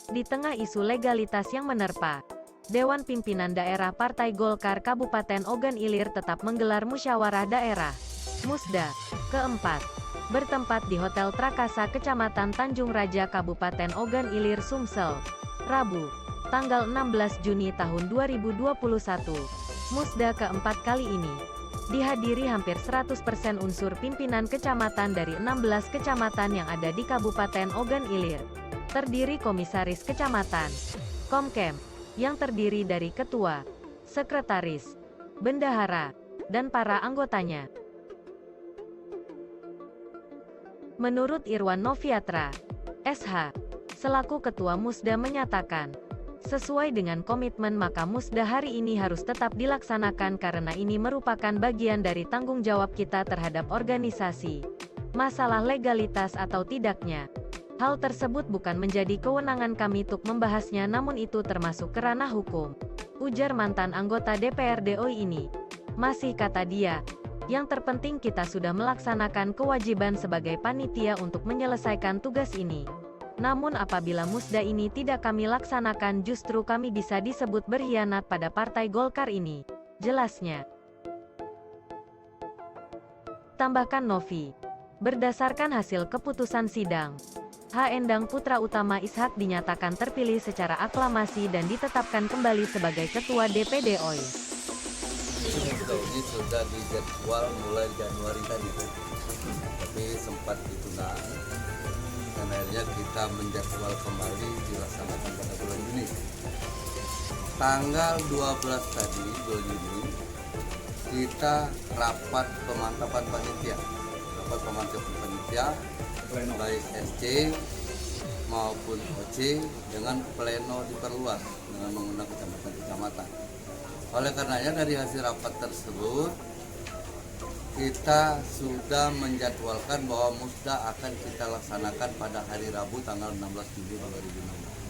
Di tengah isu legalitas yang menerpa, Dewan Pimpinan Daerah Partai Golkar Kabupaten Ogan Ilir tetap menggelar musyawarah daerah Musda keempat, bertempat di Hotel Trakasa Kecamatan Tanjung Raja Kabupaten Ogan Ilir Sumsel, Rabu, tanggal 16 Juni tahun 2021. Musda keempat kali ini dihadiri hampir 100% unsur pimpinan kecamatan dari 16 kecamatan yang ada di Kabupaten Ogan Ilir. Terdiri komisaris kecamatan, Komkem, yang terdiri dari ketua, sekretaris, bendahara, dan para anggotanya. Menurut Irwan Noviatra, SH, selaku Ketua Musda menyatakan, sesuai dengan komitmen maka Musda hari ini harus tetap dilaksanakan karena ini merupakan bagian dari tanggung jawab kita terhadap organisasi. Masalah legalitas atau tidaknya, hal tersebut bukan menjadi kewenangan kami untuk membahasnya namun itu termasuk ke ranah hukum, ujar mantan anggota DPRD OI ini. Masih kata dia, yang terpenting kita sudah melaksanakan kewajiban sebagai panitia untuk menyelesaikan tugas ini. Namun apabila musda ini tidak kami laksanakan justru kami bisa disebut berkhianat pada Partai Golkar ini, jelasnya. Tambahkan Novi, berdasarkan hasil keputusan sidang, H. Endang Putra Utama Ishak dinyatakan terpilih secara aklamasi dan ditetapkan kembali sebagai Ketua DPD OI. Ini sudah dijadwal mulai Januari tadi, tapi sempat ditunda. Dan akhirnya kita menjadwal kembali dilaksanakan pada bulan Juni. Tanggal 12 tadi, 2 Juni, kita rapat pemantapan panitia. Rapat pemantapan panitia, baik SC maupun OC dengan pleno diperluas dengan mengundang kecamatan-kecamatan. Oleh karenanya dari hasil rapat tersebut kita sudah menjadwalkan bahwa musda akan kita laksanakan pada hari Rabu tanggal 16 Juli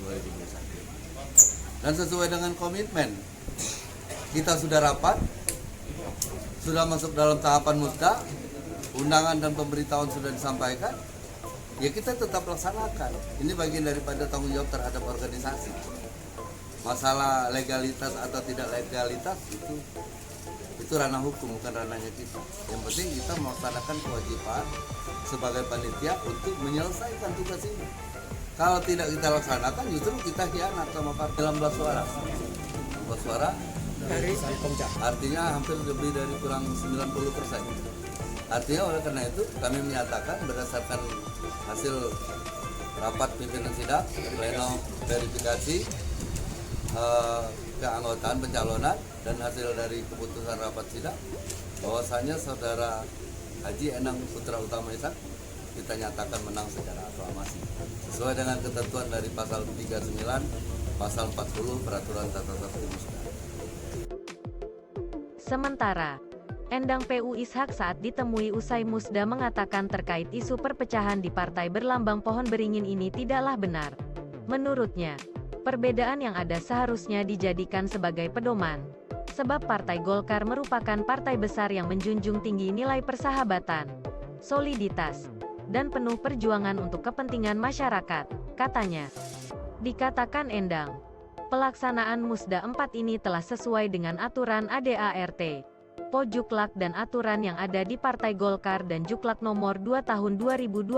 2021. Dan sesuai dengan komitmen kita sudah rapat, sudah masuk dalam tahapan musda, undangan dan pemberitahuan sudah disampaikan, ya kita tetap laksanakan. Ini bagian daripada tanggung jawab terhadap organisasi. Masalah legalitas atau tidak legalitas itu ranah hukum, bukan ranahnya kita. Yang penting kita melaksanakan kewajiban sebagai panitia untuk menyelesaikan tugas ini. Kalau tidak kita laksanakan justru kita khianat sama partai. 16 suara 16 suara dari artinya hampir lebih dari kurang 90%. Artinya oleh karena itu kami menyatakan berdasarkan hasil rapat pimpinan sidang, pleno verifikasi, keanggotaan pencalonan dan hasil dari keputusan rapat sidang bahwasanya saudara Haji Endang Putra Utama Ishak kita nyatakan menang secara aklamasi sesuai dengan ketentuan dari pasal 39, pasal 40 peraturan tata tertib musda. Sementara Endang PU Ishak saat ditemui usai musda mengatakan terkait isu perpecahan di partai berlambang pohon beringin ini tidaklah benar. Menurutnya, perbedaan yang ada seharusnya dijadikan sebagai pedoman. Sebab Partai Golkar merupakan partai besar yang menjunjung tinggi nilai persahabatan, soliditas, dan penuh perjuangan untuk kepentingan masyarakat, katanya. Dikatakan Endang, pelaksanaan Musda 4 ini telah sesuai dengan aturan ADART, Pojuklak dan aturan yang ada di Partai Golkar dan Juklak nomor 2 tahun 2020.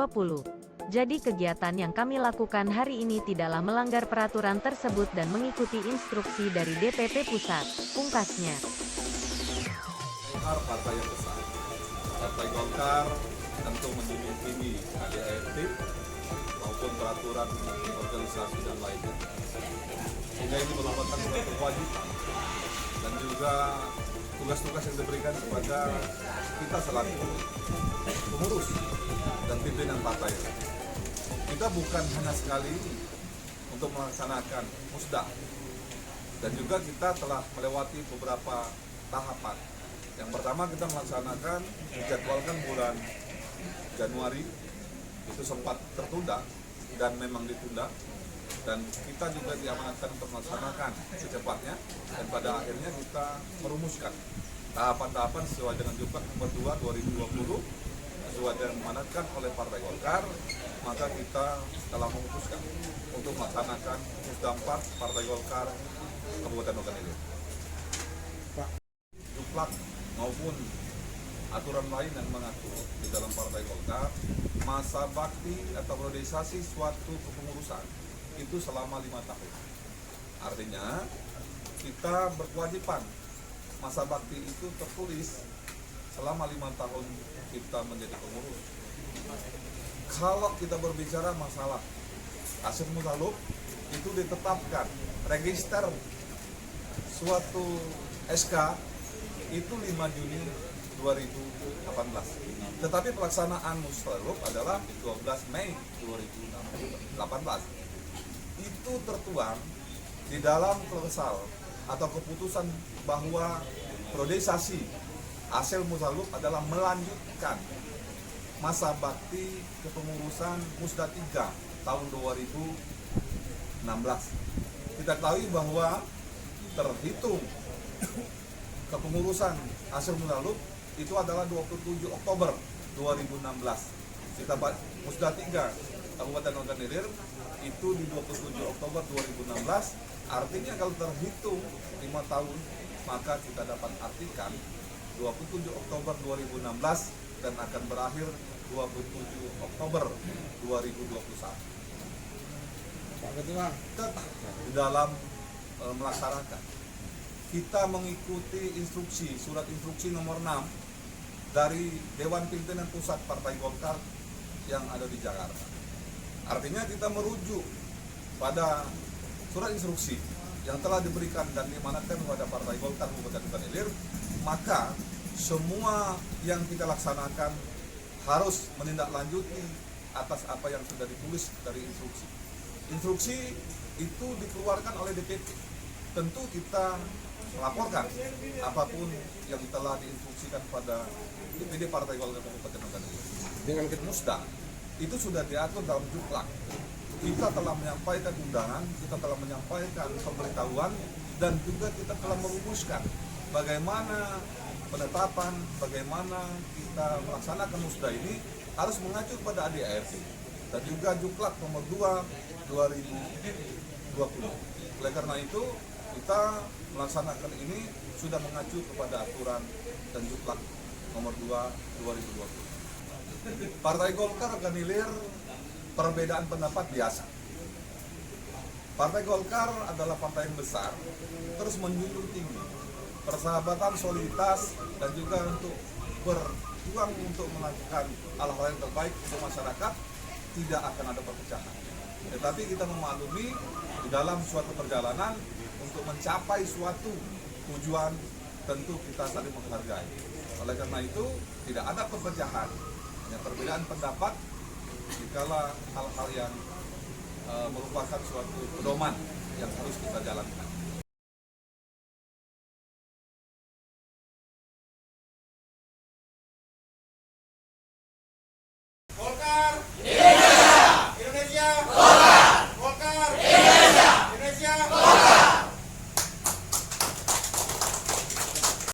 Jadi kegiatan yang kami lakukan hari ini tidaklah melanggar peraturan tersebut dan mengikuti instruksi dari DPP Pusat, pungkasnya. Partai yang besar, Partai Golkar tentu menjunjung tinggi ADART maupun peraturan organisasi dan lainnya. Sehingga ini merupakan suatu kewajiban dan juga tugas-tugas yang diberikan kepada kita selaku pengurus dan pimpinan partai. Kita bukan hanya sekali untuk melaksanakan musda, dan juga kita telah melewati beberapa tahapan. Yang pertama kita melaksanakan, dijadwalkan bulan Januari, itu sempat tertunda dan memang ditunda, dan kita juga diamanatkan untuk melaksanakan secepatnya, dan pada akhirnya kita merumuskan tahapan-tahapan sesuai dengan Juklak nomor 2 2020 sesuai yang diamanatkan oleh Partai Golkar, maka kita telah memutuskan untuk melaksanakan Musda 4 Partai Golkar Kabupaten Ogan Ilir. Juklak maupun aturan lain yang mengatur di dalam Partai Golkar, masa bakti atau priorisasi suatu kepengurusan itu selama 5 tahun. Artinya kita berkewajiban masa bakti itu tertulis selama 5 tahun kita menjadi pengurus. Kalau kita berbicara masalah hasil mutaluk, itu ditetapkan register suatu SK itu 5 Juni 2018. Tetapi pelaksanaan mustaluk adalah 12 Mei 2018. Itu tertuang di dalam klausul atau keputusan bahwa priorisasi hasil mustaluk adalah melanjutkan masa bakti kepengurusan Musda 3 tahun 2016. Kita ketahui bahwa terhitung kepengurusan hasil mustaluk itu adalah 27 Oktober 2016. Kita Musda 3 Kabupaten Ogan Ilir itu di 27 Oktober 2016. Artinya kalau terhitung 5 tahun, maka kita dapat artikan 27 Oktober 2016 dan akan berakhir 27 Oktober 2021. Pak Ketua, Di dalam melaksanakan, kita mengikuti instruksi, surat instruksi nomor 6 dari Dewan Pimpinan Pusat Partai Golkar yang ada di Jakarta. Artinya kita merujuk pada surat instruksi yang telah diberikan dan diamanatkan kepada Partai Golkar Kabupaten Ogan Ilir, maka semua yang kita laksanakan harus menindaklanjuti atas apa yang sudah ditulis dari instruksi. Instruksi itu dikeluarkan oleh DPP. Tentu kita melaporkan apapun yang telah diinstruksikan pada DPD Partai Golkar Kabupaten Ogan Ilir. Dengan Musda itu sudah diatur dalam Juklak. Kita telah menyampaikan undangan, kita telah menyampaikan pemberitahuan, dan juga kita telah merumuskan bagaimana penetapan, bagaimana kita melaksanakan Musda ini harus mengacu kepada ADART dan juga Juklak nomor 2 2020. Oleh karena itu, kita melaksanakan ini sudah mengacu kepada aturan dan Juklak nomor 2 2020. Partai Golkar Ogan Ilir perbedaan pendapat biasa. Partai Golkar adalah partai yang besar, terus menjunjung tinggi persahabatan, soliditas, dan juga untuk berjuang untuk melakukan hal-hal yang terbaik untuk masyarakat. Tidak akan ada perpecahan. Tetapi kita memaklumi di dalam suatu perjalanan untuk mencapai suatu tujuan, tentu kita saling menghargai. Oleh karena itu tidak ada perpecahan, hanya perbedaan pendapat dikala hal-hal yang merupakan suatu pedoman yang harus kita jalankan.